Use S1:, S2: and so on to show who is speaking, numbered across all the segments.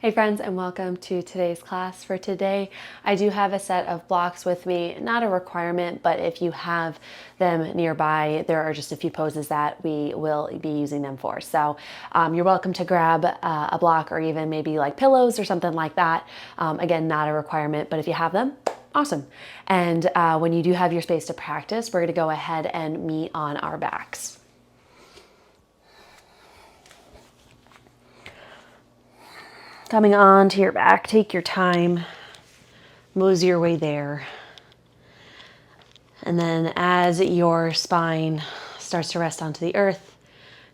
S1: Hey friends, and welcome to today's class. For today, I do have a set of blocks with me, not a requirement, but if you have them nearby, there are just a few poses that we will be using them for. So you're welcome to grab a block or even maybe like pillows or something like that. Again, not a requirement, but if you have them, awesome. And when you do have your space to practice, we're gonna go ahead and meet on our backs. Coming on to your back, take your time, mosey your way there. And then as your spine starts to rest onto the earth,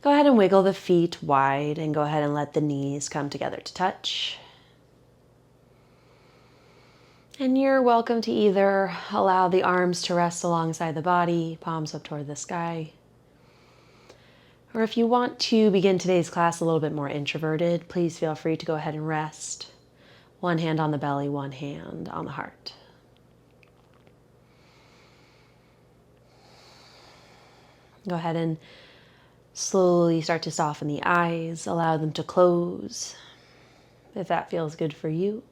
S1: go ahead and wiggle the feet wide and go ahead and let the knees come together to touch. And you're welcome to either allow the arms to rest alongside the body, palms up toward the sky. Or if you want to begin today's class a little bit more introverted, please feel free to go ahead and rest. One hand on the belly, one hand on the heart. Go ahead and slowly start to soften the eyes, allow them to close, if that feels good for you.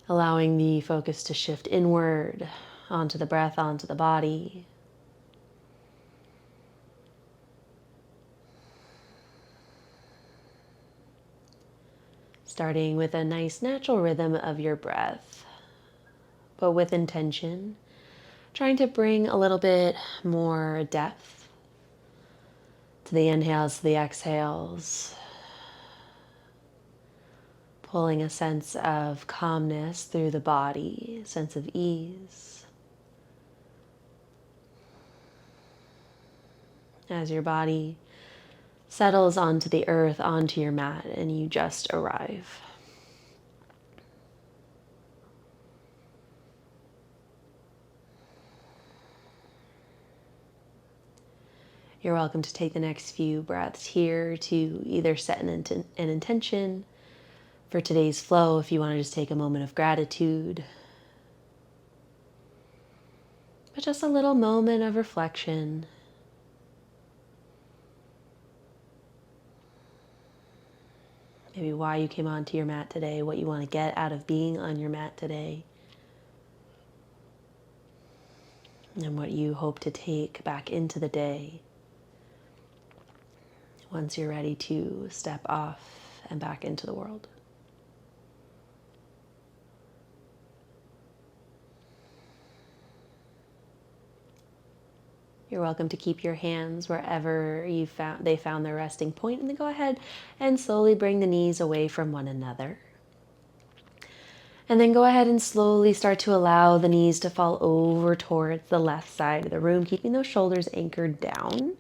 S1: Allowing the focus to shift inward, onto the breath, onto the body. Starting with a nice natural rhythm of your breath, but with intention, trying to bring a little bit more depth to the inhales, to the exhales, pulling a sense of calmness through the body, a sense of ease. As your body settles onto the earth, onto your mat, and you just arrive. You're welcome to take the next few breaths here to either set an intention for today's flow, if you want to just take a moment of gratitude, but just a little moment of reflection. Maybe why you came onto your mat today, what you want to get out of being on your mat today, and what you hope to take back into the day once you're ready to step off and back into the world. You're welcome to keep your hands wherever they found their resting point, and then go ahead and slowly bring the knees away from one another. And then go ahead and slowly start to allow the knees to fall over towards the left side of the room, keeping those shoulders anchored down.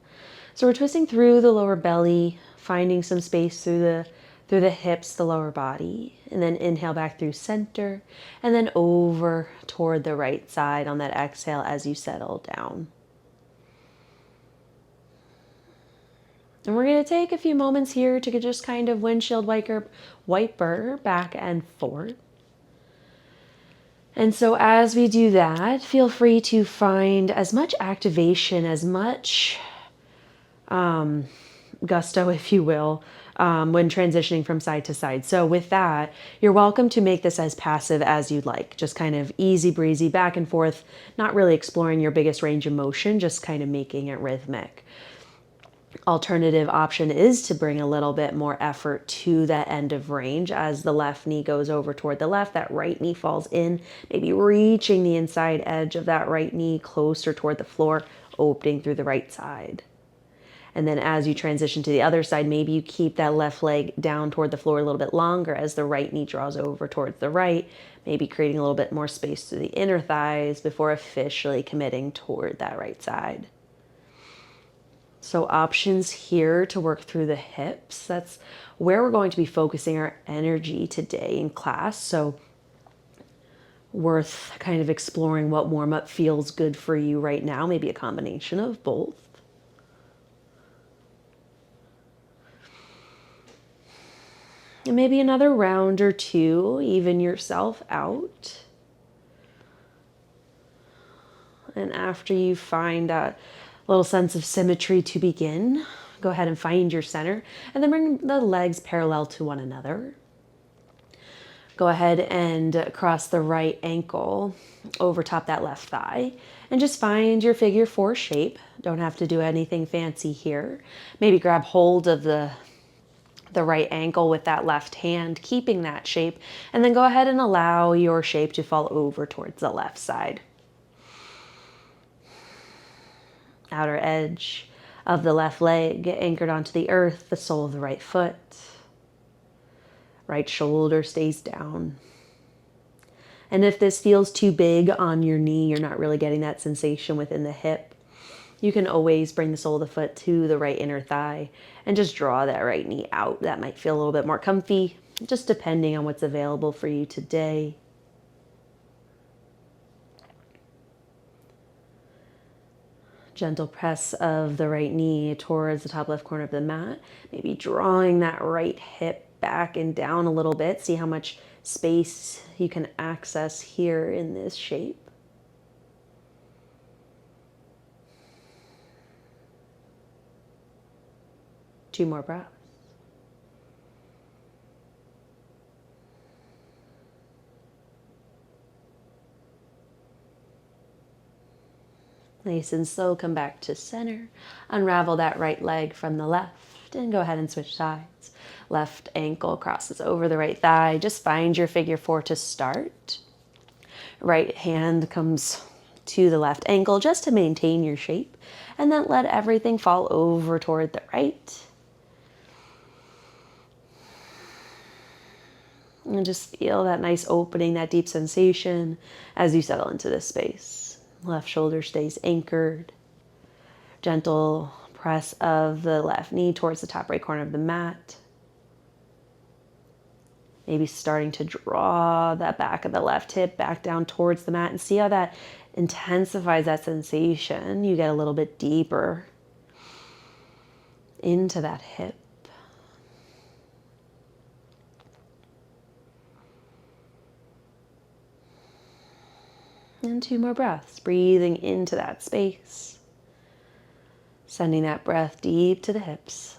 S1: So we're twisting through the lower belly, finding some space through the hips, the lower body, and then inhale back through center, and then over toward the right side on that exhale as you settle down. And we're going to take a few moments here to just kind of windshield wiper back and forth. And so as we do that, feel free to find as much activation, as much gusto, if you will, when transitioning from side to side. So with that, you're welcome to make this as passive as you'd like, just kind of easy breezy back and forth, not really exploring your biggest range of motion, just kind of making it rhythmic. Alternative option is to bring a little bit more effort to that end of range. As the left knee goes over toward the left, that right knee falls in, maybe reaching the inside edge of that right knee closer toward the floor, opening through the right side. And then as you transition to the other side, maybe you keep that left leg down toward the floor a little bit longer as the right knee draws over towards the right, maybe creating a little bit more space through the inner thighs before officially committing toward that right side. So options here to work through the hips. That's where we're going to be focusing our energy today in class. So worth kind of exploring what warm-up feels good for you right now. Maybe a combination of both. And maybe another round or two, even yourself out. And after you find that Little sense of symmetry to begin. Go ahead and find your center and then bring the legs parallel to one another. Go ahead and cross the right ankle over top that left thigh and just find your figure 4 shape. Don't have to do anything fancy here. Maybe grab hold of the right ankle with that left hand, keeping that shape, and then go ahead and allow your shape to fall over towards the left side. Outer edge of the left leg anchored onto the earth, the sole of the right foot. Right shoulder stays down. And if this feels too big on your knee, you're not really getting that sensation within the hip, you can always bring the sole of the foot to the right inner thigh and just draw that right knee out. That might feel a little bit more comfy, just depending on what's available for you today. Gentle press of the right knee towards the top left corner of the mat. Maybe drawing that right hip back and down a little bit. See how much space you can access here in this shape. Two more breaths. Nice and slow, come back to center. Unravel that right leg from the left and go ahead and switch sides. Left ankle crosses over the right thigh. Just find your figure 4 to start. Right hand comes to the left ankle just to maintain your shape. And then let everything fall over toward the right. And just feel that nice opening, that deep sensation as you settle into this space. Left shoulder stays anchored. Gentle press of the left knee towards the top right corner of the mat. Maybe starting to draw that back of the left hip back down towards the mat and see how that intensifies that sensation. You get a little bit deeper into that hip. And 2 more breaths, breathing into that space. Sending that breath deep to the hips.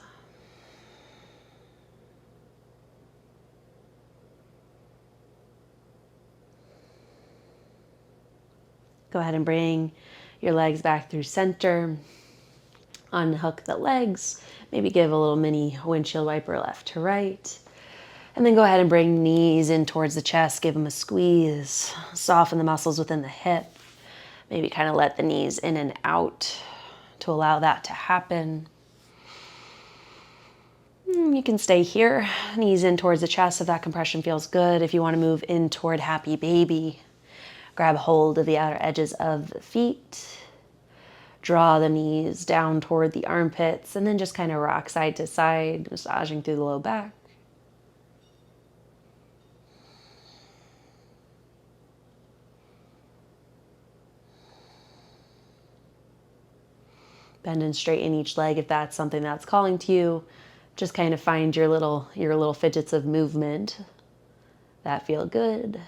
S1: Go ahead and bring your legs back through center. Unhook the legs. Maybe give a little mini windshield wiper left to right. And then go ahead and bring knees in towards the chest. Give them a squeeze. Soften the muscles within the hip. Maybe kind of let the knees in and out to allow that to happen. You can stay here. Knees in towards the chest if that compression feels good. If you want to move in toward happy baby, grab hold of the outer edges of the feet. Draw the knees down toward the armpits and then just kind of rock side to side, massaging through the low back. Bend and straighten each leg if that's something that's calling to you. Just kind of find your little fidgets of movement that feel good.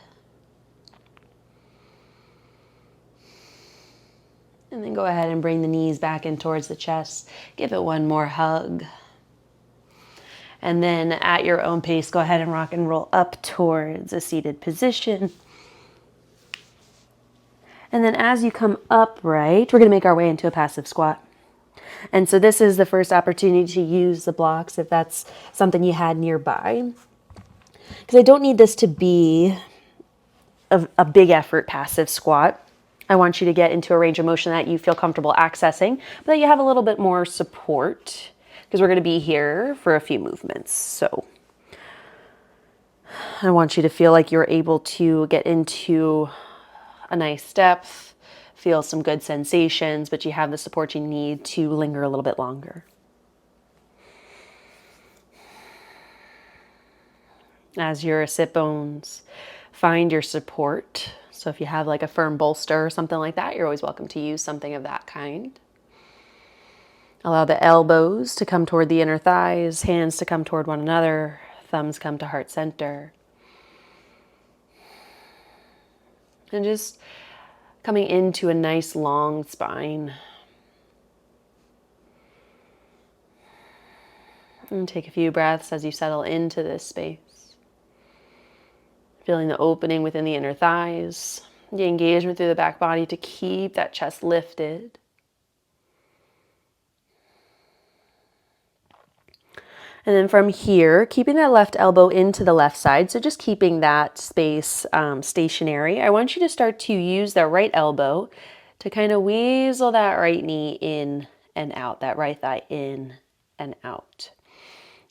S1: And then go ahead and bring the knees back in towards the chest. Give it one more hug. And then at your own pace, go ahead and rock and roll up towards a seated position. And then as you come upright, we're going to make our way into a passive squat. And so this is the first opportunity to use the blocks if that's something you had nearby. Because I don't need this to be a big effort passive squat. I want you to get into a range of motion that you feel comfortable accessing, but that you have a little bit more support because we're going to be here for a few movements. So I want you to feel like you're able to get into a nice depth, feel some good sensations, but you have the support you need to linger a little bit longer. As your sit bones find your support. So if you have like a firm bolster or something like that, you're always welcome to use something of that kind. Allow the elbows to come toward the inner thighs, hands to come toward one another, thumbs come to heart center. And just coming into a nice long spine. And take a few breaths as you settle into this space. Feeling the opening within the inner thighs, the engagement through the back body to keep that chest lifted. And then from here, keeping that left elbow into the left side, so just keeping that space stationary, I want you to start to use that right elbow to kind of weasel that right knee in and out, that right thigh in and out.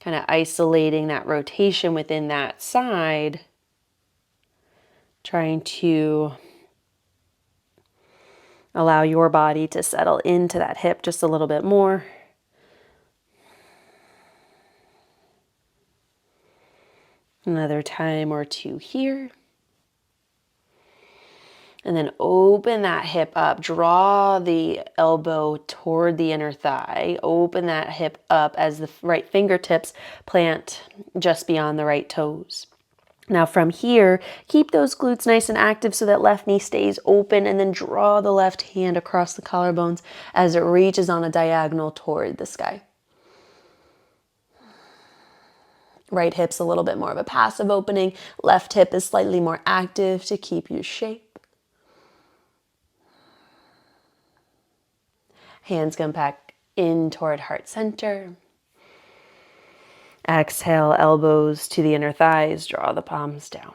S1: Kind of isolating that rotation within that side, trying to allow your body to settle into that hip just a little bit more. Another time or two here. And then open that hip up. Draw the elbow toward the inner thigh. Open that hip up as the right fingertips plant just beyond the right toes. Now from here, keep those glutes nice and active so that left knee stays open, and then draw the left hand across the collarbones as it reaches on a diagonal toward the sky. Right hip's a little bit more of a passive opening. Left hip is slightly more active to keep you shape. Hands come back in toward heart center. Exhale, elbows to the inner thighs. Draw the palms down.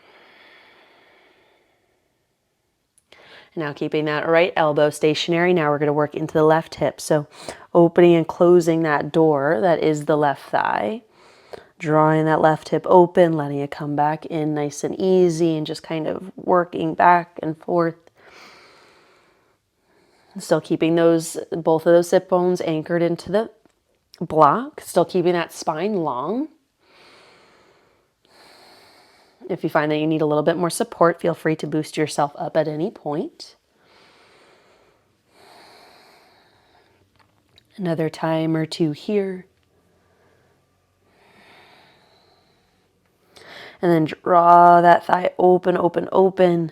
S1: Now keeping that right elbow stationary, now we're going to work into the left hip. So opening and closing that door that is the left thigh. Drawing that left hip open, letting it come back in nice and easy, and just kind of working back and forth. Still keeping both of those sit bones anchored into the block. Still keeping that spine long. If you find that you need a little bit more support, feel free to boost yourself up at any point. Another time or two here. And then draw that thigh open, open, open.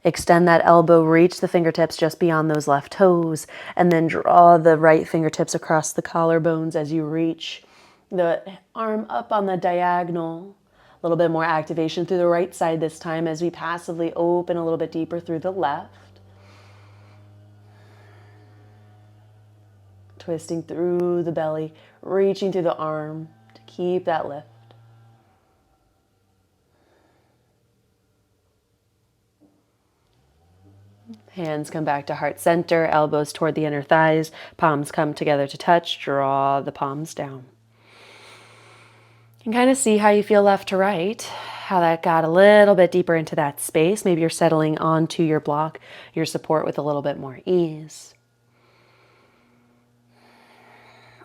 S1: Extend that elbow, reach the fingertips just beyond those left toes, and then draw the right fingertips across the collarbones as you reach the arm up on the diagonal. A little bit more activation through the right side this time as we passively open a little bit deeper through the left. Twisting through the belly, reaching through the arm to keep that lift. Hands come back to heart center, elbows toward the inner thighs, palms come together to touch, draw the palms down. You can kind of see how you feel left to right, how that got a little bit deeper into that space. Maybe you're settling onto your block, your support with a little bit more ease.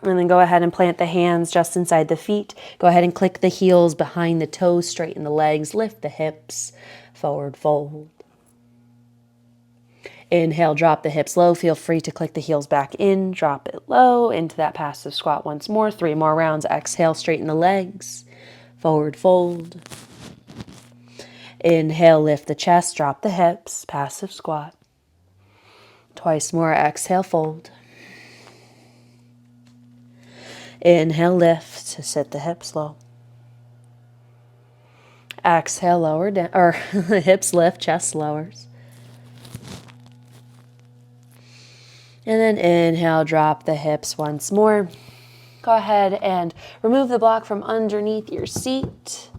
S1: And then go ahead and plant the hands just inside the feet. Go ahead and click the heels behind the toes, straighten the legs, lift the hips, forward fold. Inhale, drop the hips low. Feel free to click the heels back in, drop it low into that passive squat once more. 3 more rounds. Exhale, straighten the legs, forward fold. Inhale, lift the chest, drop the hips, passive squat. Twice more. Exhale, fold. Inhale, lift to sit the hips low. Exhale, lower down, or hips lift, chest lowers. And then inhale, drop the hips once more. Go ahead and remove the block from underneath your seat.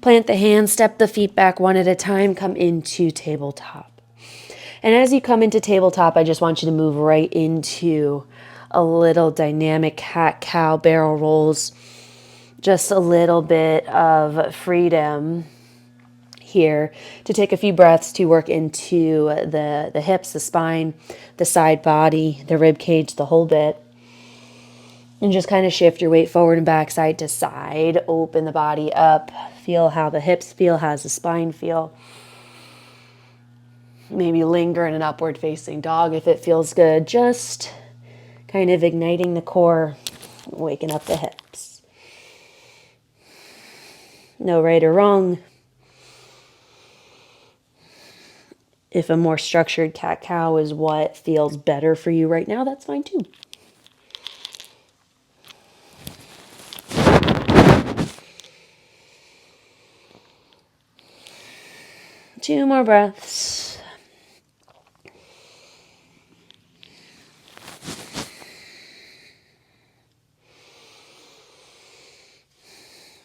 S1: Plant the hands, step the feet back one at a time, come into tabletop. And as you come into tabletop, I just want you to move right into a little dynamic cat-cow barrel rolls. Just a little bit of freedom here to take a few breaths to work into the hips, the spine, the side body, the rib cage, the whole bit. And just kind of shift your weight forward and back, side to side. Open the body up. Feel how the hips feel, how's the spine feel. Maybe linger in an upward facing dog if it feels good. Just kind of igniting the core, waking up the hips. No right or wrong. If a more structured cat-cow is what feels better for you right now, that's fine too. 2 more breaths.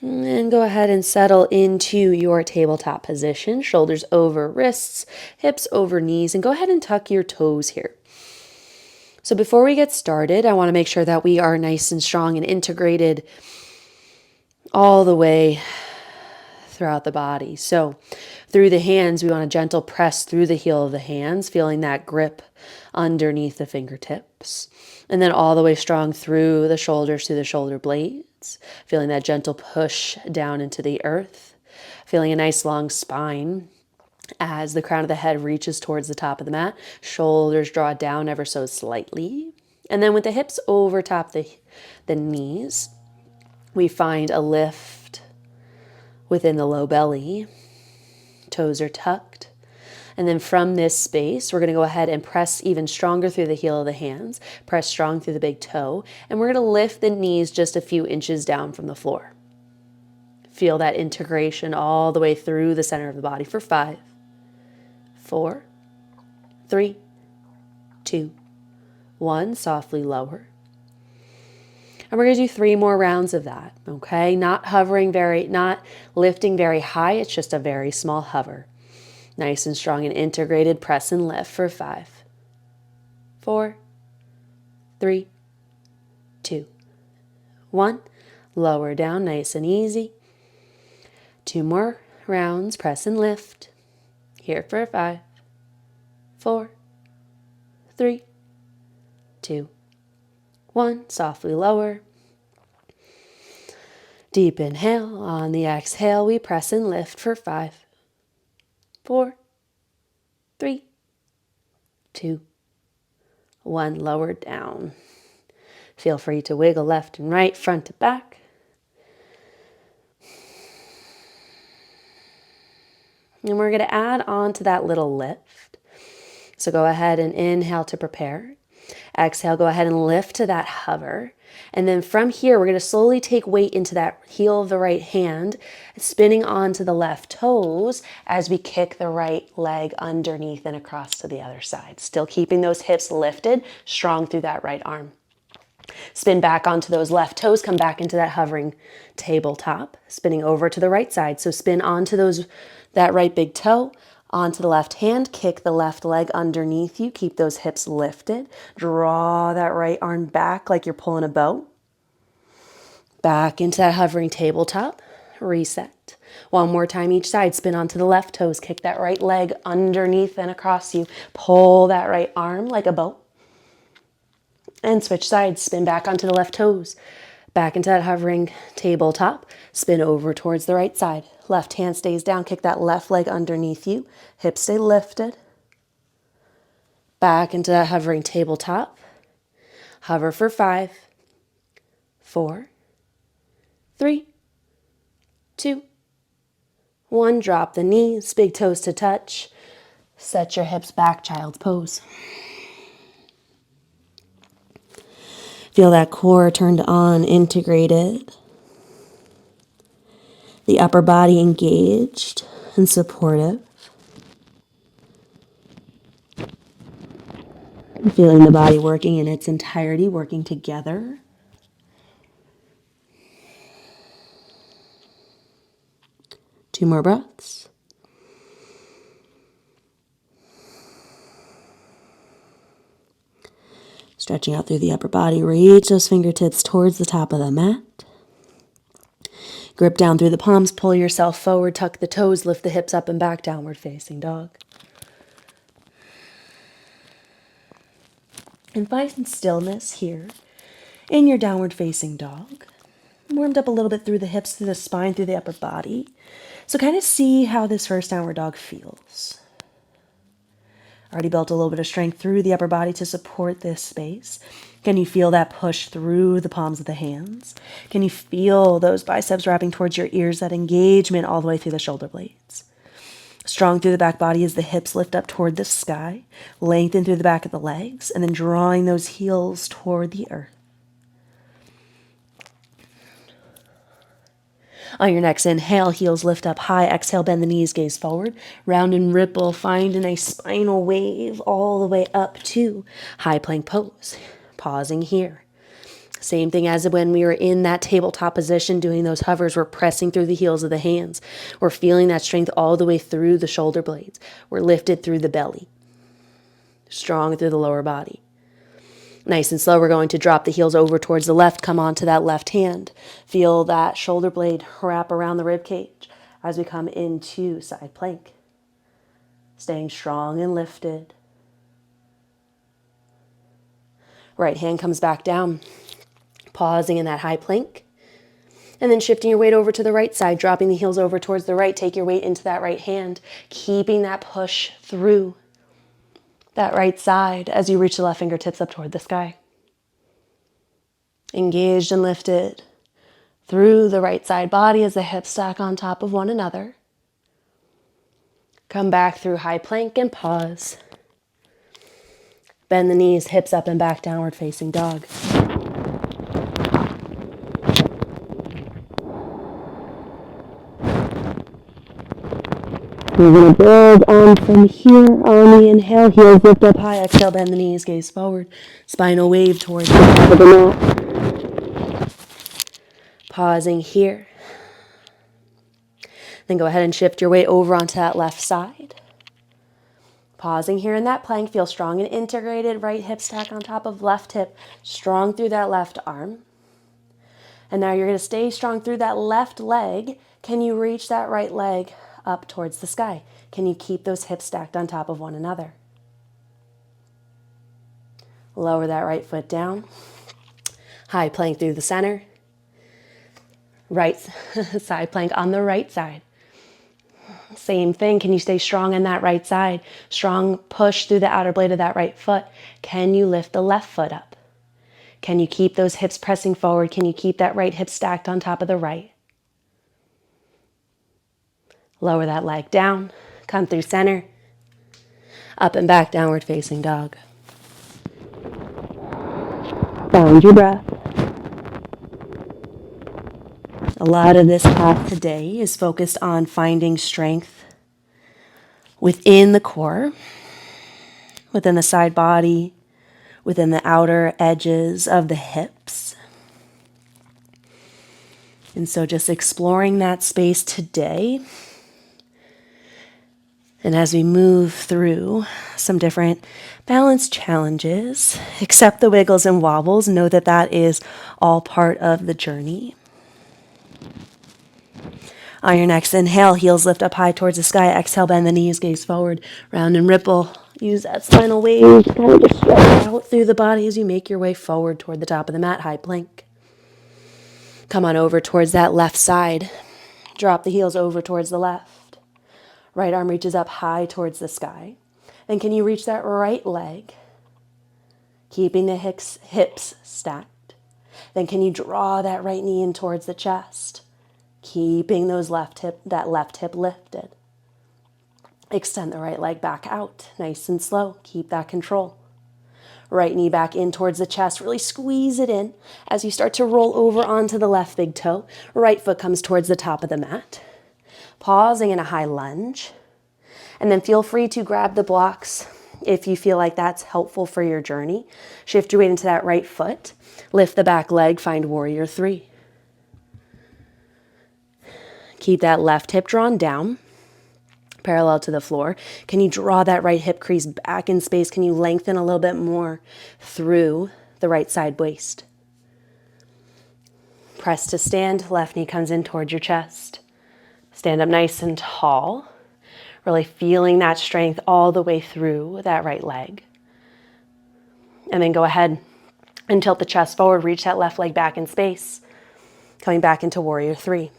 S1: And go ahead and settle into your tabletop position. Shoulders over wrists, hips over knees, and go ahead and tuck your toes here. So before we get started, I want to make sure that we are nice and strong and integrated all the way throughout the body. So through the hands, we want a gentle press through the heel of the hands, feeling that grip underneath the fingertips. And then all the way strong through the shoulders, through the shoulder blades, feeling that gentle push down into the earth, feeling a nice long spine as the crown of the head reaches towards the top of the mat. Shoulders draw down ever so slightly. And then with the hips over top the knees, we find a lift within the low belly. Toes are tucked. And then from this space, we're going to go ahead and press even stronger through the heel of the hands, press strong through the big toe, and we're going to lift the knees just a few inches down from the floor. Feel that integration all the way through the center of the body for 5, 4, 3, 2, 1. Softly lower. And we're going to do 3 more rounds of that, okay? Not lifting very high. It's just a very small hover. Nice and strong and integrated. Press and lift for 5, 4, 3, 2, 1. Lower down, nice and easy. 2 more rounds. Press and lift. Here for 5, 4, 3, 2, 1. Softly lower. Deep inhale. On the exhale, we press and lift for 5, 4, 3, 2, 1. Lower down. Feel free to wiggle left and right, front to back. And we're going to add on to that little lift. So go ahead and inhale to prepare. Exhale, go ahead and lift to that hover. And then from here, we're going to slowly take weight into that heel of the right hand, spinning onto the left toes as we kick the right leg underneath and across to the other side. Still keeping those hips lifted, strong through that right arm. Spin back onto those left toes, come back into that hovering tabletop, spinning over to the right side. So spin onto that right big toe, onto the left hand, kick the left leg underneath you, keep those hips lifted, draw that right arm back like you're pulling a bow. Back into that hovering tabletop, reset. One more time each side, spin onto the left toes, kick that right leg underneath and across you, pull that right arm like a bow. And switch sides, spin back onto the left toes, back into that hovering tabletop, spin over towards the right side. Left hand stays down, kick that left leg underneath you, hips stay lifted. Back into that hovering tabletop, hover for 5, 4, 3, 2, 1. Drop the knees, big toes to touch. Set your hips back, child's pose. Feel that core turned on, integrated. The upper body engaged and supportive. Feeling the body working in its entirety, working together. Two more breaths. Stretching out through the upper body, reach those fingertips towards the top of the mat. Grip down through the palms, pull yourself forward, tuck the toes, lift the hips up and back, downward facing dog. And find some stillness here in your downward facing dog. Warmed up a little bit through the hips, through the spine, through the upper body. So kind of see how this first downward dog feels. Already built a little bit of strength through the upper body to support this space. Can you feel that push through the palms of the hands? Can you feel those biceps wrapping towards your ears, that engagement all the way through the shoulder blades? Strong through the back body as the hips lift up toward the sky, lengthen through the back of the legs, and then drawing those heels toward the earth. On your next inhale, heels lift up high. Exhale, bend the knees, gaze forward. Round and ripple, find in a spinal wave all the way up to high plank pose. Pausing here. Same thing as when we were in that tabletop position doing those hovers. We're pressing through the heels of the hands. We're feeling that strength all the way through the shoulder blades. We're lifted through the belly. Strong through the lower body. Nice and slow, we're going to drop the heels over towards the left, come onto that left hand. Feel that shoulder blade wrap around the rib cage as we come into side plank. Staying strong and lifted. Right hand comes back down. Pausing in that high plank. And then shifting your weight over to the right side, dropping the heels over towards the right. Take your weight into that right hand, keeping that push through that right side as you reach the left fingertips up toward the sky. Engaged and lifted through the right side body as the hips stack on top of one another. Come back through high plank and pause. Bend the knees, hips up and back, downward facing dog. We're going to build on from here on the inhale. Heels lift up high. Exhale, bend the knees, gaze forward. Spinal wave towards the top of the mat. Pausing here. Then go ahead and shift your weight over onto that left side. Pausing here in that plank. Feel strong and integrated. Right hip stack on top of left hip. Strong through that left arm. And now you're going to stay strong through that left leg. Can you reach that right leg up towards the sky? Can you keep those hips stacked on top of one another? Lower that right foot down. High plank through the center. Right side plank on the right side. Same thing. Can you stay strong on that right side? Strong push through the outer blade of that right foot. Can you lift the left foot up? Can you keep those hips pressing forward? Can you keep that right hip stacked on top of the right? Lower that leg down, come through center, up and back, downward facing dog. Find your breath. A lot of this path today is focused on finding strength within the core, within the side body, within the outer edges of the hips. And so just exploring that space today. And as we move through some different balance challenges, accept the wiggles and wobbles. Know that that is all part of the journey. On your next inhale, heels lift up high towards the sky. Exhale, bend the knees, gaze forward, round and ripple. Use that spinal wave to kind of just stretch out through the body as you make your way forward toward the top of the mat, high plank. Come on over towards that left side. Drop the heels over towards the left. Right arm reaches up high towards the sky. Then can you reach that right leg, keeping the hips stacked? Then can you draw that right knee in towards the chest, keeping that left hip lifted? Extend the right leg back out, nice and slow. Keep that control. Right knee back in towards the chest. Really squeeze it in as you start to roll over onto the left big toe. Right foot comes towards the top of the mat. Pausing in a high lunge. And then feel free to grab the blocks if you feel like that's helpful for your journey. Shift your weight into that right foot. Lift the back leg, find warrior three. Keep that left hip drawn down, parallel to the floor. Can you draw that right hip crease back in space? Can you lengthen a little bit more through the right side waist? Press to stand, left knee comes in towards your chest. Stand up nice and tall, really feeling that strength all the way through that right leg. And then go ahead and tilt the chest forward, reach that left leg back in space, coming back into warrior three.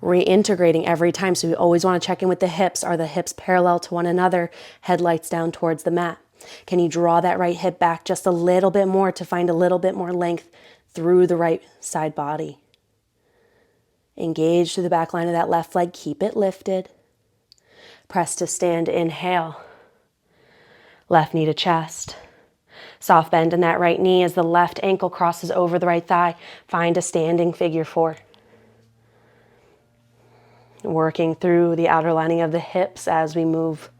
S1: Reintegrating every time, so we always want to check in with the hips. Are the hips parallel to one another? Headlights down towards the mat. Can you draw that right hip back just a little bit more to find a little bit more length through the right side body? Engage through the back line of that left leg. Keep it lifted. Press to stand. Inhale. Left knee to chest. Soft bend in that right knee as the left ankle crosses over the right thigh. Find a standing figure four. Working through the outer lining of the hips as we move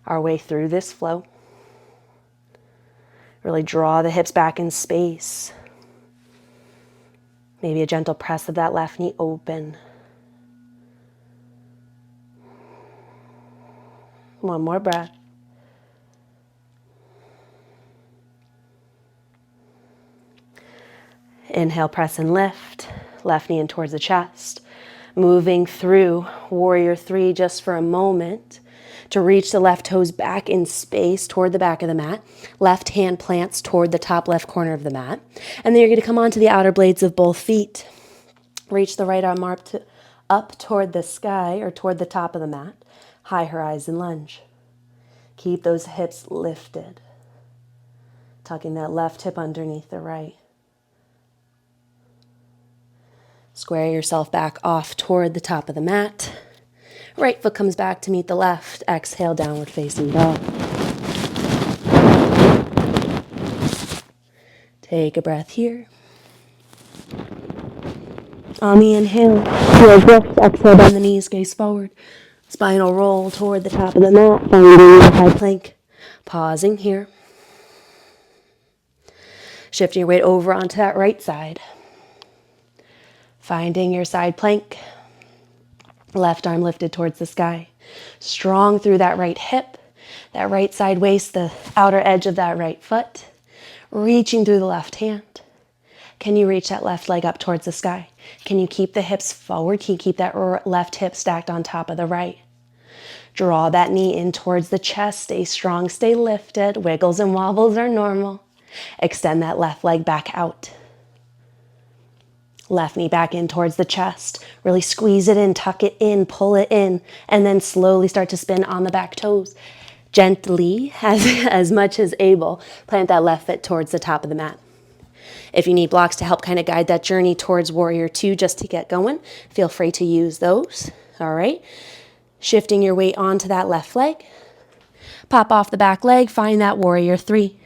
S1: our way through this flow. Really draw the hips back in space. Maybe a gentle press of that left knee open. One more breath. Inhale, press and lift. Left knee in towards the chest. Moving through warrior three just for a moment to reach the left toes back in space toward the back of the mat. Left hand plants toward the top left corner of the mat. And then you're going to come onto the outer blades of both feet. Reach the right arm up toward the sky or toward the top of the mat. High horizon lunge. Keep those hips lifted. Tucking that left hip underneath the right. Square yourself back off toward the top of the mat. Right foot comes back to meet the left. Exhale, downward facing dog. Take a breath here. On the inhale, feel lift. Exhale, bend the knees, gaze forward. Spinal roll toward the top of the mat, finding your high plank. Pausing here. Shifting your weight over onto that right side. Finding your side plank. Left arm lifted towards the sky. Strong through that right hip, that right side waist, the outer edge of that right foot. Reaching through the left hand. Can you reach that left leg up towards the sky? Can you keep the hips forward? Can you keep that left hip stacked on top of the right? Draw that knee in towards the chest. Stay strong, stay lifted. Wiggles and wobbles are normal. Extend that left leg back out. Left knee back in towards the chest. Really squeeze it in, tuck it in, pull it in, and then slowly start to spin on the back toes. Gently, as much as able, plant that left foot towards the top of the mat. If you need blocks to help kind of guide that journey towards warrior two just to get going, feel free to use those. All right. Shifting your weight onto that left leg. Pop off the back leg, find that warrior three.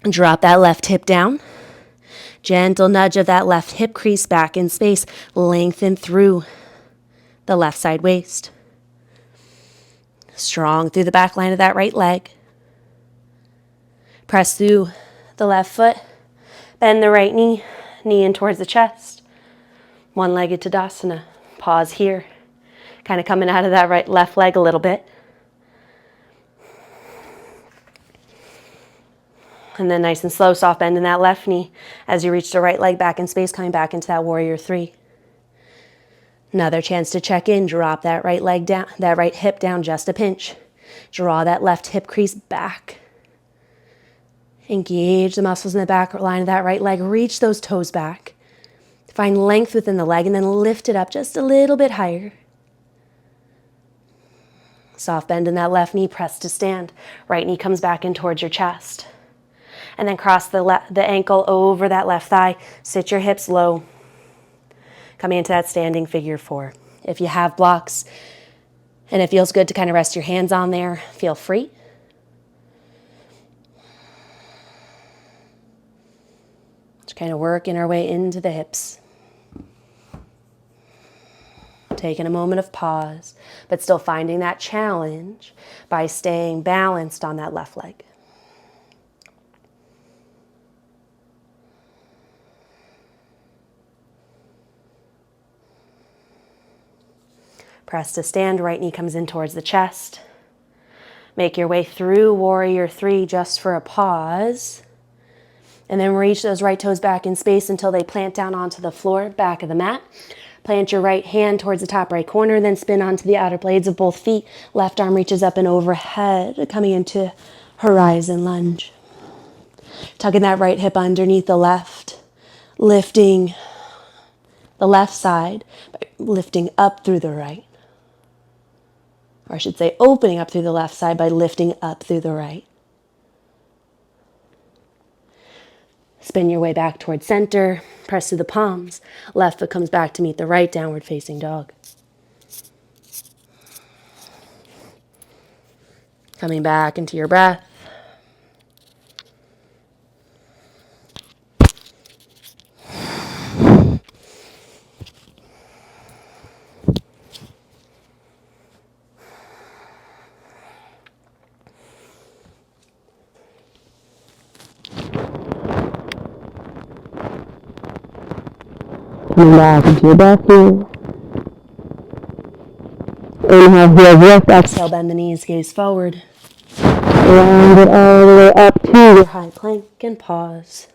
S1: Drop that left hip down. Gentle nudge of that left hip crease back in space. Lengthen through the left side waist. Strong through the back line of that right leg. Press through the left foot. Bend the right knee. Knee in towards the chest. One-legged Tadasana. Pause here. Kind of coming out of that left leg a little bit. And then nice and slow, soft bend in that left knee as you reach the right leg back in space, coming back into that warrior three. Another chance to check in. Drop that right leg down, that right hip down just a pinch. Draw that left hip crease back. Engage the muscles in the back line of that right leg. Reach those toes back. Find length within the leg and then lift it up just a little bit higher. Soft bend in that left knee, press to stand. Right knee comes back in towards your chest. And then cross the ankle over that left thigh. Sit your hips low. Coming into that standing figure four. If you have blocks and it feels good to kind of rest your hands on there, feel free. Just kind of working our way into the hips. Taking a moment of pause, but still finding that challenge by staying balanced on that left leg. Press to stand, right knee comes in towards the chest. Make your way through warrior three just for a pause. And then reach those right toes back in space until they plant down onto the floor, back of the mat. Plant your right hand towards the top right corner, then spin onto the outer blades of both feet. Left arm reaches up and overhead, coming into horizon lunge. Tucking that right hip underneath the left, lifting the left side, lifting up through the right. Or I should say opening up through the left side by lifting up through the right. Spin your way back towards center, press through the palms. Left foot comes back to meet the right, downward facing dog. Coming back into your breath.
S2: Coming back into your breath here. Inhale, heels lift. Exhale, bend the knees, gaze forward. Round it all the way up to your high plank and pause.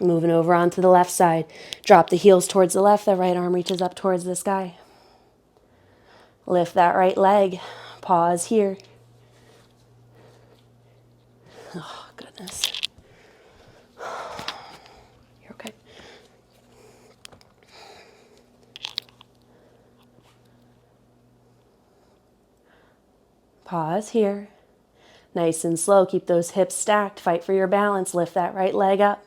S2: Moving over onto the left side. Drop the heels towards the left. The right arm reaches up towards the sky. Lift that right leg. Pause here. Oh, goodness. You're okay. Pause here. Nice and slow. Keep those hips stacked. Fight for your balance. Lift that right leg up.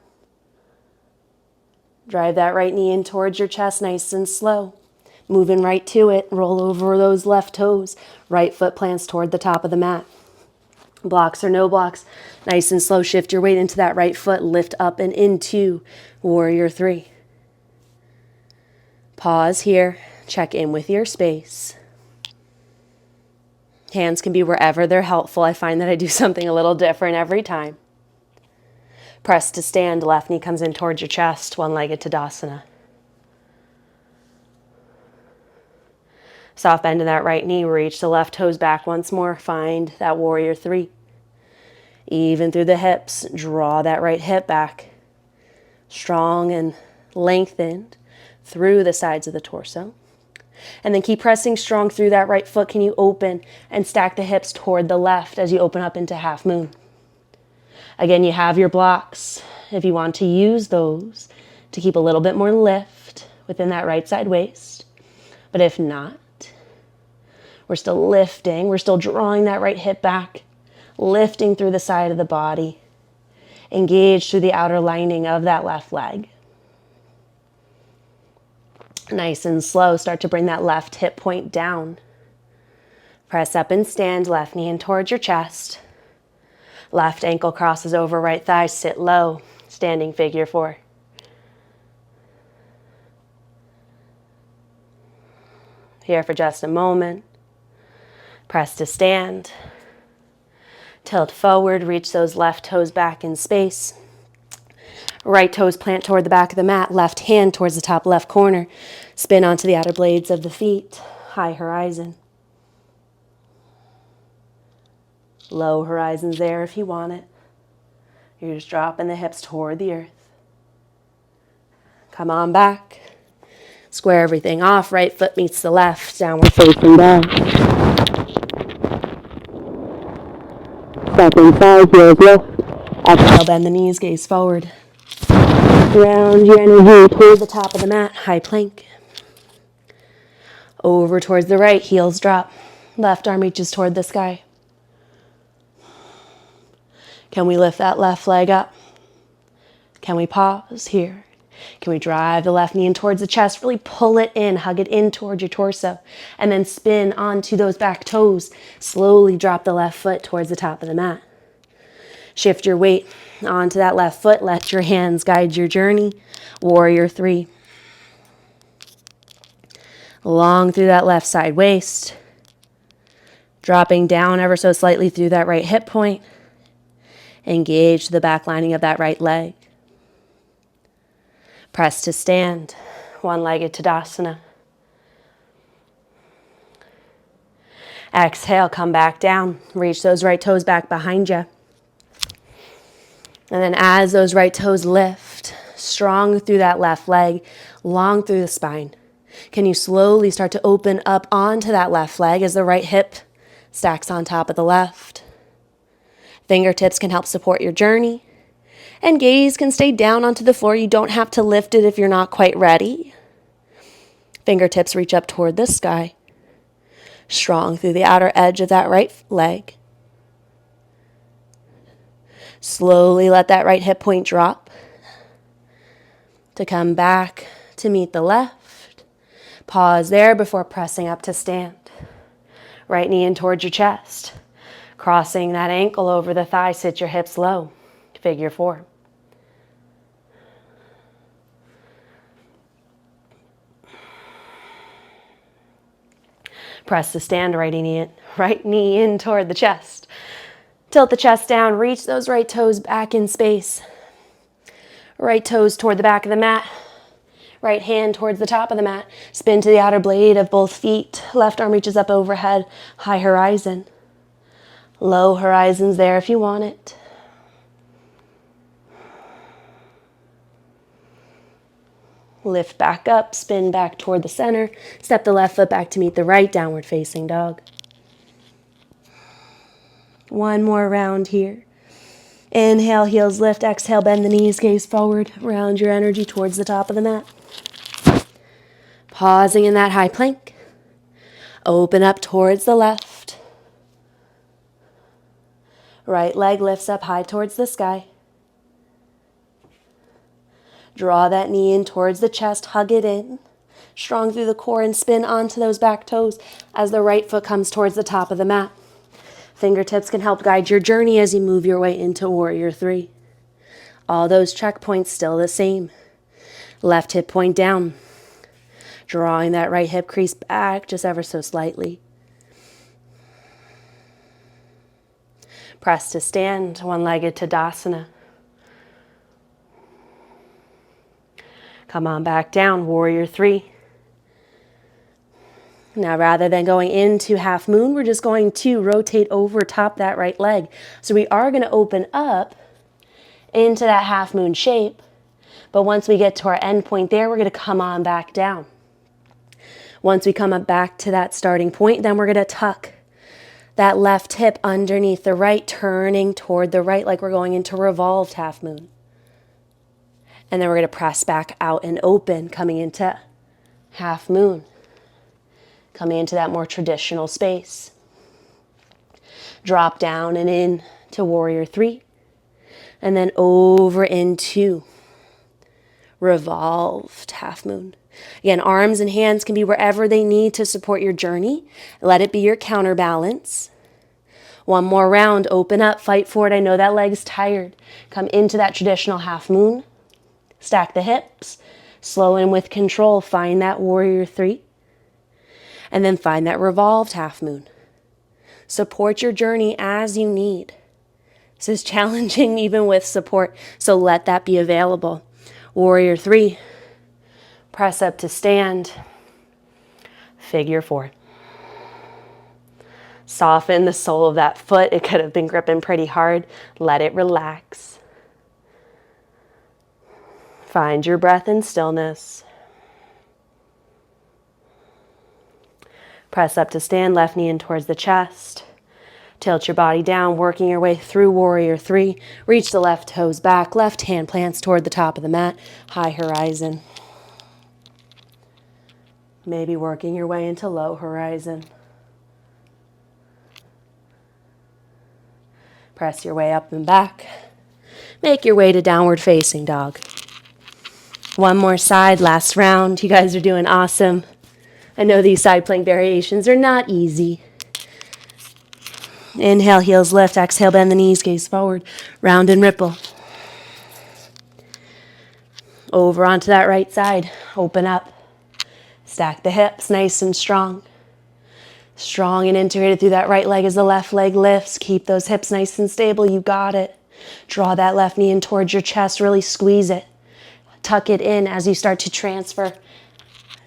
S2: Drive that right knee in towards your chest, nice and slow. Moving right to it. Roll over those left toes. Right foot plants toward the top of the mat. Blocks or no blocks. Nice and slow. Shift your weight into that right foot. Lift up and into Warrior 3. Pause here. Check in with your space. Hands can be wherever they're helpful. I find that I do something a little different every time. Press to stand. Left knee comes in towards your chest. One-legged Tadasana. Soft bend in that right knee. Reach the left toes back once more. Find that Warrior 3. Even through the hips. Draw that right hip back. Strong and lengthened through the sides of the torso. And then keep pressing strong through that right foot. Can you open and stack the hips toward the left as you open up into half moon? Again, you have your blocks. If you want to use those to keep a little bit more lift within that right side waist. But if not, we're still lifting. We're still drawing that right hip back, lifting through the side of the body. Engage through the outer lining of that left leg. Nice and slow. Start to bring that left hip point down. Press up and stand. Left knee in towards your chest. Left ankle crosses over right thigh. Sit low. Standing figure 4. Here for just a moment. Press to stand. Tilt forward. Reach those left toes back in space. Right toes plant toward the back of the mat. Left hand towards the top left corner. Spin onto the outer blades of the feet. High horizon. Low horizon's there if you want it. You're just dropping the hips toward the earth. Come on back. Square everything off. Right foot meets the left. Downward facing dog. Second side, heels lift. Exhale, bend the knees, gaze forward. Ground your energy toward the top of the mat. High plank. Over towards the right, heels drop. Left arm reaches toward the sky. Can we lift that left leg up? Can we pause here? Can we drive the left knee in towards the chest? Really pull it in, hug it in towards your torso. And then spin onto those back toes. Slowly drop the left foot towards the top of the mat. Shift your weight onto that left foot. Let your hands guide your journey. Warrior 3. Long through that left side waist. Dropping down ever so slightly through that right hip point. Engage the back lining of that right leg. Press to stand. One-legged Tadasana. Exhale, come back down. Reach those right toes back behind you. And then as those right toes lift, strong through that left leg, long through the spine, can you slowly start to open up onto that left leg as the right hip stacks on top of the left? Fingertips can help support your journey. And gaze can stay down onto the floor. You don't have to lift it if you're not quite ready. Fingertips reach up toward the sky. Strong through the outer edge of that right leg. Slowly let that right hip point drop. To come back to meet the left. Pause there before pressing up to stand. Right knee in towards your chest. Crossing that ankle over the thigh, sit your hips low. Figure 4. Press to stand, right knee in toward the chest. Tilt the chest down, reach those right toes back in space. Right toes toward the back of the mat. Right hand towards the top of the mat. Spin to the outer blade of both feet. Left arm reaches up overhead. High horizon. Low horizon's there if you want it. Lift back up, spin back toward the center. Step the left foot back to meet the right, downward facing dog. One more round here. Inhale, heels lift. Exhale, bend the knees, gaze forward. Round your energy towards the top of the mat. Pausing in that high plank. Open up towards the left. Right leg lifts up high towards the sky. Draw that knee in towards the chest, hug it in. Strong through the core and spin onto those back toes as the right foot comes towards the top of the mat. Fingertips can help guide your journey as you move your way into Warrior 3. All those checkpoints still the same. Left hip point down. Drawing that right hip crease back just ever so slightly. Press to stand, one-legged Tadasana. Come on back down, Warrior 3. Now, rather than going into half moon, we're just going to rotate over top that right leg. So we are going to open up into that half moon shape. But once we get to our end point there, we're going to come on back down. Once we come up back to that starting point, then we're going to tuck that left hip underneath the right, turning toward the right like we're going into revolved half moon. And then we're going to press back out and open, coming into half moon. Coming into that more traditional space. Drop down and in to Warrior 3. And then over into revolved half moon. Again, arms and hands can be wherever they need to support your journey. Let it be your counterbalance. One more round, open up, fight for it. I know that leg's tired. Come into that traditional half moon. Stack the hips, slow and with control, find that Warrior 3, and then find that revolved half moon. Support your journey as you need. This is challenging even with support, so let that be available. Warrior 3, press up to stand, figure 4. Soften the sole of that foot. It could have been gripping pretty hard. Let it relax. Find your breath in stillness. Press up to stand, left knee in towards the chest. Tilt your body down, working your way through Warrior 3. Reach the left toes back, left hand plants toward the top of the mat, high horizon. Maybe working your way into low horizon. Press your way up and back. Make your way to downward facing dog. One more side, last round. You guys are doing awesome. I know these side plank variations are not easy. Inhale, heels lift. Exhale, bend the knees, gaze forward. Round and ripple. Over onto that right side. Open up. Stack the hips nice and strong. Strong and integrated through that right leg as the left leg lifts. Keep those hips nice and stable. You got it. Draw that left knee in towards your chest. Really squeeze it. Tuck it in as you start to transfer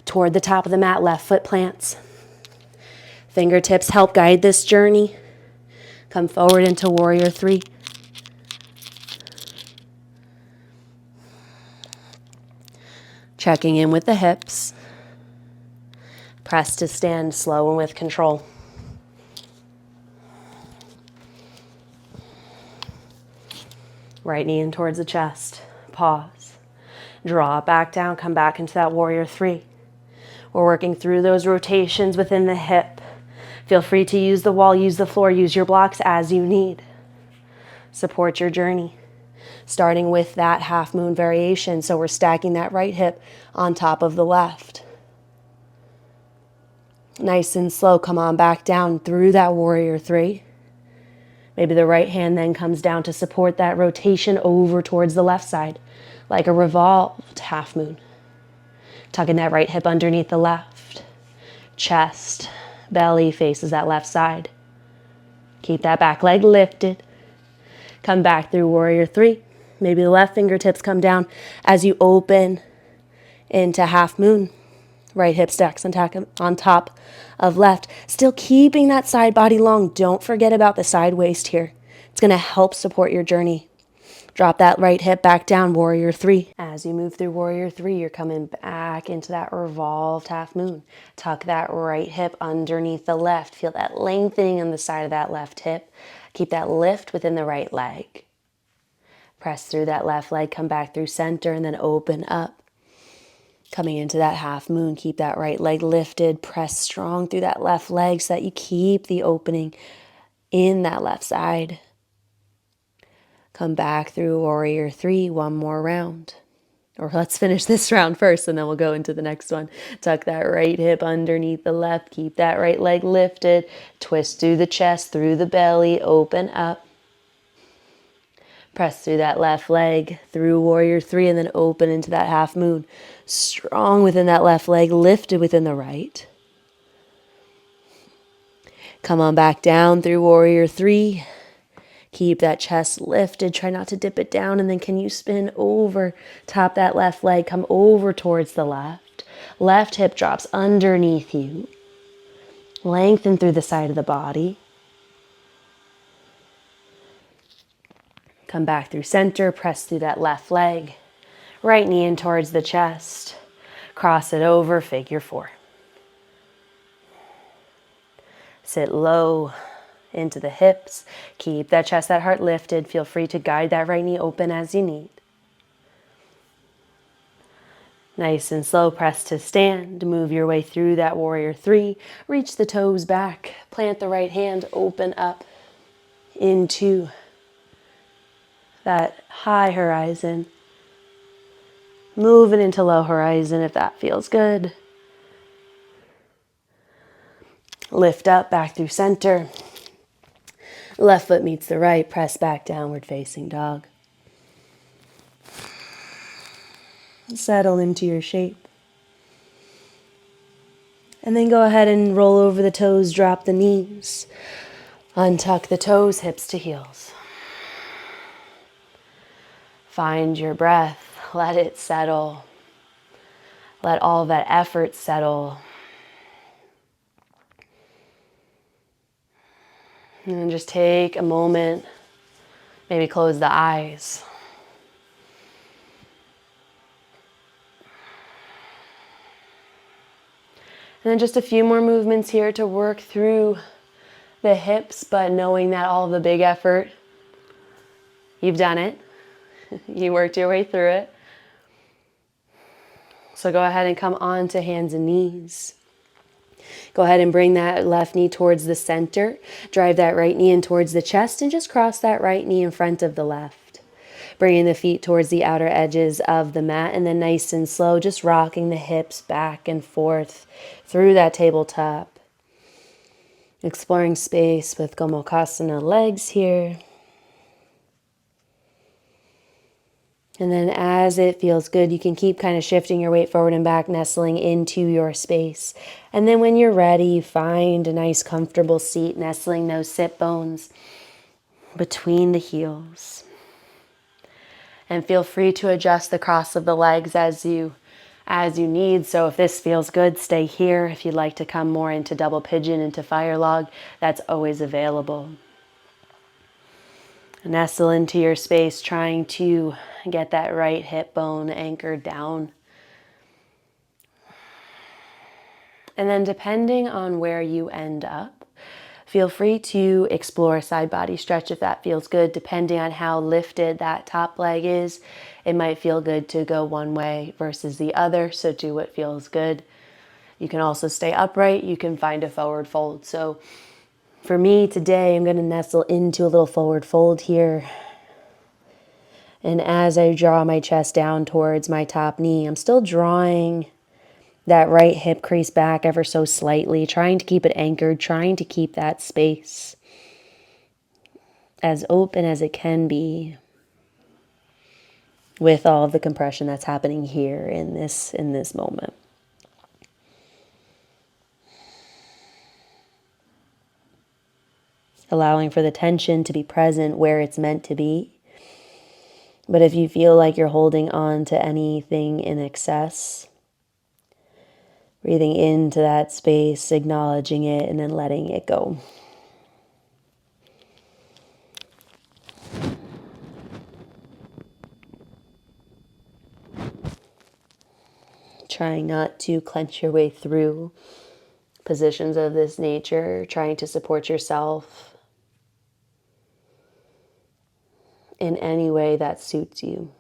S2: toward the top of the mat. Left foot plants. Fingertips help guide this journey. Come forward into Warrior 3. Checking in with the hips. Press to stand slow and with control. Right knee in towards the chest. Pause. Draw it back down. Come back into that Warrior 3. We're working through those rotations within the hip. Feel free to use the wall, use the floor, use your blocks as you need. Support your journey. Starting with that half moon variation. So we're stacking that right hip on top of the left. Nice and slow, come on back down through that Warrior 3. Maybe the right hand then comes down to support that rotation over towards the left side, like a revolved half moon. Tucking that right hip underneath the left. Chest, belly faces that left side. Keep that back leg lifted. Come back through Warrior 3. Maybe the left fingertips come down as you open into half moon. Right hip stacks on top of left. Still keeping that side body long. Don't forget about the side waist here. It's going to help support your journey. Drop that right hip back down, warrior three. As you move through warrior three, you're coming back into that revolved half moon. Tuck that right hip underneath the left. Feel that lengthening on the side of that left hip. Keep that lift within the right leg. Press through that left leg, come back through center, and then open up. Coming into that half moon, keep that right leg lifted. Press strong through that left leg so that you keep the opening in that left side. Come back through warrior three, one more round. Or let's finish this round first and then we'll go into the next one. Tuck that right hip underneath the left. Keep that right leg lifted. Twist through the chest, through the belly. Open up. Press through that left leg, through warrior three, and then open into that half moon. Strong within that left leg, lifted within the right. Come on back down through warrior three. Keep that chest lifted. Try not to dip it down. And then can you spin over, top that left leg, come over towards the left. Left hip drops underneath you. Lengthen through the side of the body. Come back through center, press through that left leg. Right knee in towards the chest. Cross it over, figure four. Sit low into the hips. Keep that chest, that heart lifted. Feel free to guide that right knee open as you need. Nice and slow, press to stand. Move your way through that warrior three. Reach the toes back. Plant the right hand, open up into that high horizon. Moving into low horizon if that feels good. Lift up, back through center. Left foot meets the right, press back, downward facing dog. Settle into your shape. And then go ahead and roll over the toes, drop the knees. Untuck the toes, hips to heels. Find your breath, let it settle. Let all of that effort settle. And then just take a moment, maybe close the eyes. And then just a few more movements here to work through the hips, but knowing that all of the big effort, you've done it. You worked your way through it. So go ahead and come on to hands and knees. Go ahead and bring that left knee towards the center. Drive that right knee in towards the chest and just cross that right knee in front of the left. Bringing the feet towards the outer edges of the mat and then nice and slow, just rocking the hips back and forth through that tabletop. Exploring space with Gomukhasana legs here. And then as it feels good, you can keep kind of shifting your weight forward and back, nestling into your space. And then when you're ready, find a nice comfortable seat, nestling those sit bones between the heels. And feel free to adjust the cross of the legs as you need. So if this feels good, stay here. If you'd like to come more into double pigeon, into fire log, that's always available. Nestle into your space, trying to get that right hip bone anchored down. And then depending on where you end up, feel free to explore a side body stretch if that feels good. Depending on how lifted that top leg is, it might feel good to go one way versus the other, so do what feels good. You can also stay upright. You can find a forward fold. So for me today, I'm going to nestle into a little forward fold here. And as I draw my chest down towards my top knee, I'm still drawing that right hip crease back ever so slightly, trying to keep it anchored, trying to keep that space as open as it can be with all of the compression that's happening here in this moment. Allowing for the tension to be present where it's meant to be. But if you feel like you're holding on to anything in excess, Breathing into that space, acknowledging it, and then letting it go. Trying not to clench your way through positions of this nature, trying to support yourself in any way that suits you.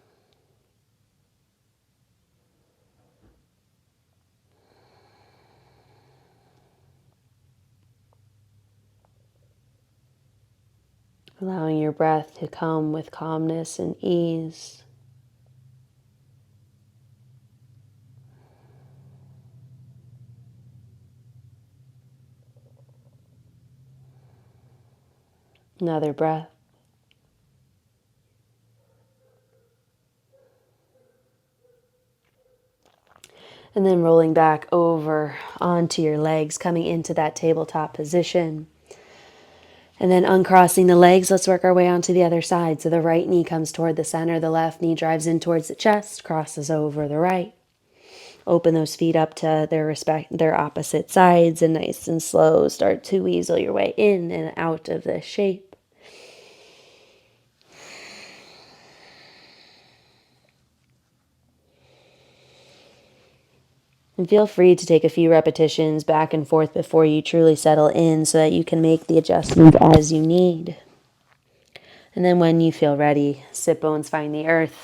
S2: Allowing your breath to come with calmness and ease. Another breath. And then rolling back over onto your legs, coming into that tabletop position. And then uncrossing the legs, let's work our way onto the other side. So the right knee comes toward the center, the left knee drives in towards the chest, crosses over the right. Open those feet up to their opposite sides, and nice and slow start to weasel your way in and out of this shape. And feel free to take a few repetitions back and forth before you truly settle in so that you can make the adjustments as you need. And then when you feel ready, sit bones find the earth.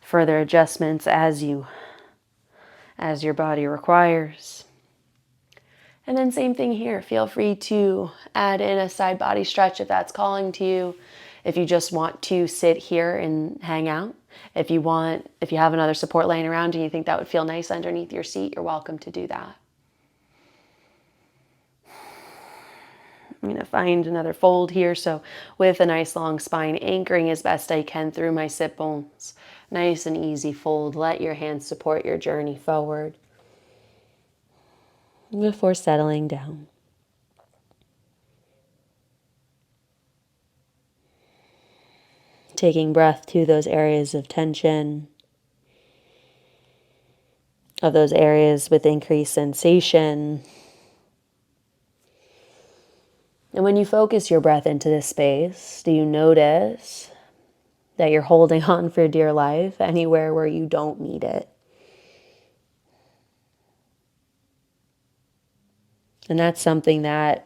S2: Further adjustments as your body requires. And then same thing here. Feel free to add in a side body stretch if that's calling to you. If you just want to sit here and hang out. If you have another support laying around and you think that would feel nice underneath your seat, you're welcome to do that. I'm going to find another fold here. So with a nice long spine, anchoring as best I can through my sit bones. Nice and easy fold. Let your hands support your journey forward before settling down. Taking breath to those areas of tension, of those areas with increased sensation. And when you focus your breath into this space, do you notice that you're holding on for dear life anywhere where you don't need it? And that's something that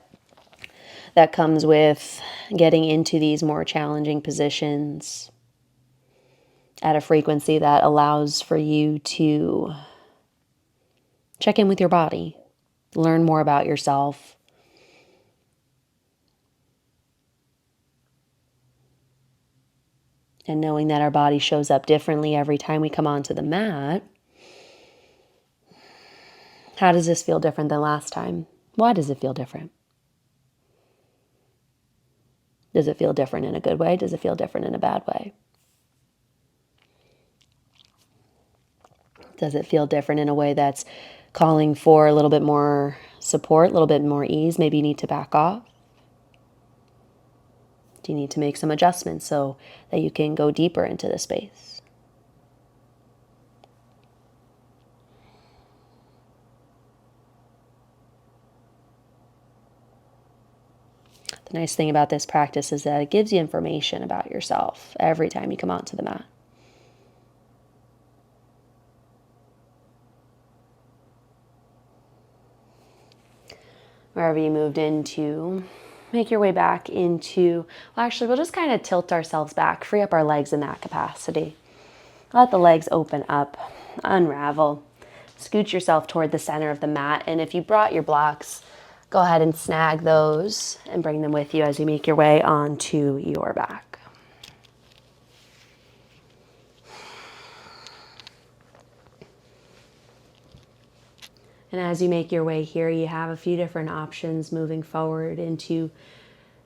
S2: comes with getting into these more challenging positions at a frequency that allows for you to check in with your body, learn more about yourself. And knowing that our body shows up differently every time we come onto the mat. How does this feel different than last time? Why does it feel different? Does it feel different in a good way? Does it feel different in a bad way? Does it feel different in a way that's calling for a little bit more support, a little bit more ease? Maybe you need to back off. Do you need to make some adjustments so that you can go deeper into the space? The nice thing about this practice is that it gives you information about yourself every time you come onto the mat. Wherever you moved into, make your way back into, well, actually, we'll just kind of tilt ourselves back, free up our legs in that capacity. Let the legs open up, unravel. Scoot yourself toward the center of the mat. And if you brought your blocks, go ahead and snag those and bring them with you as you make your way onto your back. And as you make your way here, you have a few different options moving forward into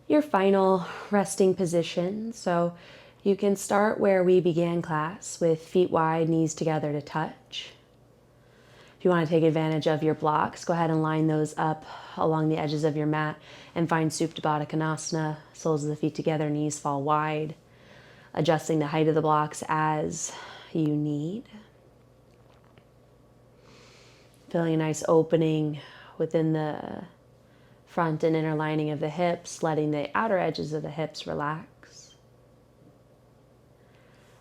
S2: your final resting position. So you can start where we began class with feet wide, knees together to touch. If you want to take advantage of your blocks, go ahead and line those up along the edges of your mat and find Supta Baddha Konasana, soles of the feet together, knees fall wide, adjusting the height of the blocks as you need.
S1: Feeling a nice opening within the front and inner lining of the hips, letting the outer edges of the hips relax.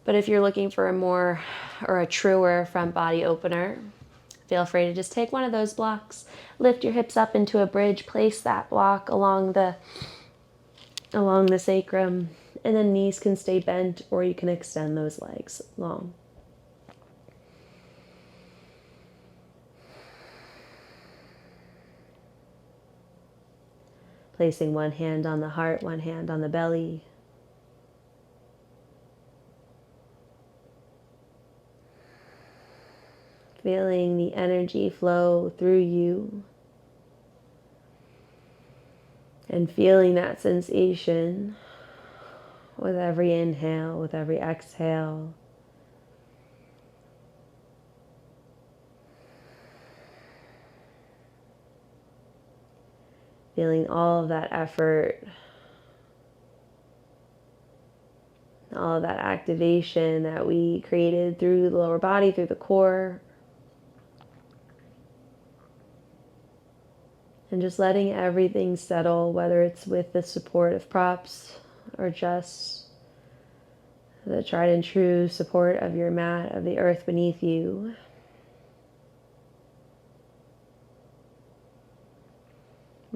S1: But if you're looking for a more or a truer front body opener, feel free to just take one of those blocks, lift your hips up into a bridge, place that block along the sacrum, and then knees can stay bent or you can extend those legs long. Placing one hand on the heart, one hand on the belly. Feeling the energy flow through you. And feeling that sensation with every inhale, with every exhale. Feeling all of that effort, all of that activation that we created through the lower body, through the core. And just letting everything settle, whether it's with the support of props or just the tried and true support of your mat, of the earth beneath you.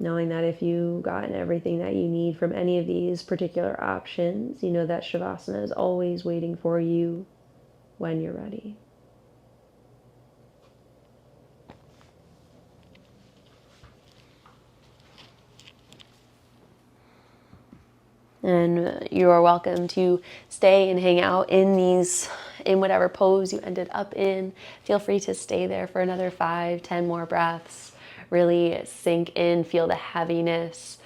S1: Knowing that if you've gotten everything that you need from any of these particular options, you know that Shavasana is always waiting for you when you're ready. And you are welcome to stay and hang out in whatever pose you ended up in. Feel free to stay there for another 5, 10 more breaths. Really sink in, feel the heaviness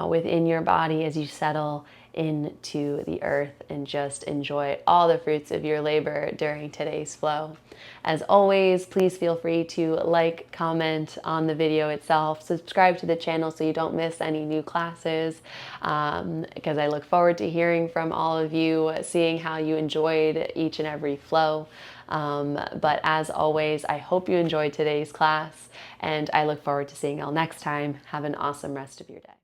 S1: within your body as you settle into the earth and just enjoy all the fruits of your labor during today's flow. As always, please feel free to like, comment on the video itself, subscribe to the channel so you don't miss any new classes, because I look forward to hearing from all of you, seeing how you enjoyed each and every flow. But as always, I hope you enjoyed today's class, and I look forward to seeing you all next time. Have an awesome rest of your day.